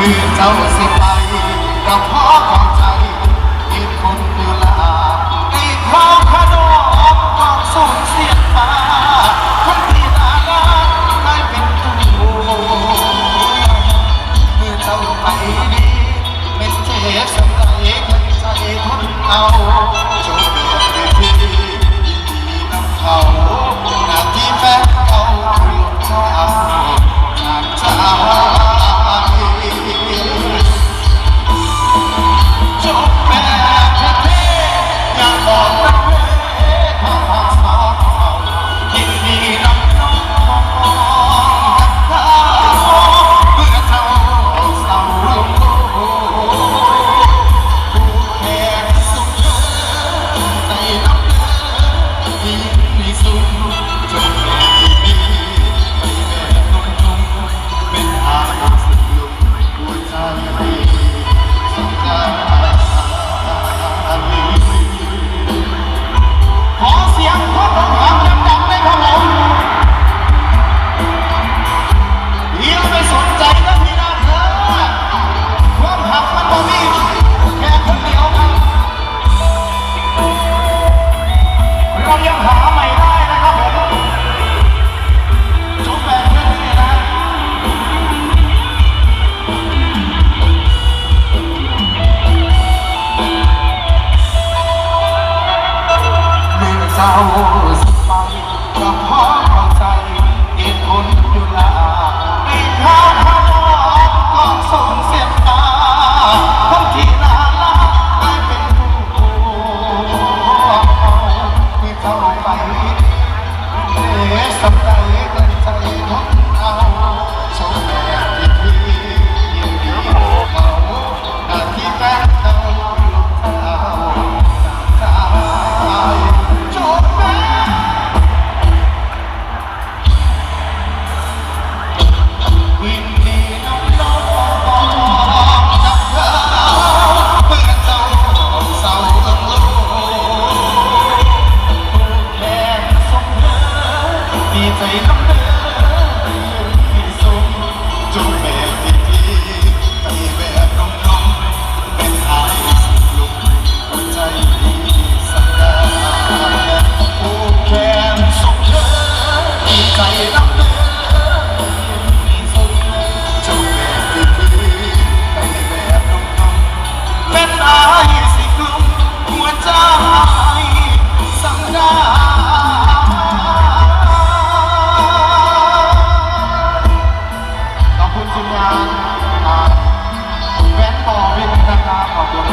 มือเจ้าสิไปก็ขอขอบใจที่คนอยู่ลาในข้าวขนมต้องสูญเสียมาคนที่น่ารักไม่เป็นตัวมือเจ้าไปดีไม่เจ็บสักไหนกันใจทนเอาจงเกิดเป็นพี่นำเขาหน้าที่แฟนเขาคือเจ้าจากใจจบแบบเท่ๆอยากบอกรักเธอขอฝากสองเขายินดีนำน้องกับเขาเมื่อเจ้าเศร้าลงผู้แค่สุขเธอในน้ำเธอที่มีสุขจบแบบดีๆไม่แบบนุ่มๆเป็นทางสุดลงหัวใจสัญญาขอเสียงขอร้องความดังๆได้ครับผมพี่เราไม่สนใจนะพี่นะเธอความหักมันบ่มีแค่คนเดียวกันเรายังหาใหม่ได้นะครับผมจบแบบนี้นะเมื่อเจ้าสิไปก็ขอเข้าใจเหตุผลอยู่ละในข้าวขนมก็ส่งเสียงมาคนที่น่ารักได้เป็นผู้ที่เจ้าไปเอ๋สำใจกันใจทนเอาชมแบบที่ยินดีเขาหน้าที่แฟนเขาลูกเจ้าจากใจจบแบบยินดีน้องน้องกับเขาเมื่อเจ้าเศร้าลงโลกแค่สมเธอดีใจน้ำเธอที่สุดจงแบบดีๆไปแบบน้องๆเป็นไอสุดลงหัวใจสักดาโอ้แค่สมเธอดีใจน้ำเธอที่สุดจงแบบดีๆไปแบบน้องๆเป็นไอสิกลุ่มหัวใจสักดาขอบคุณทีมงานแฟนต่อวินนะครับขอบคุณ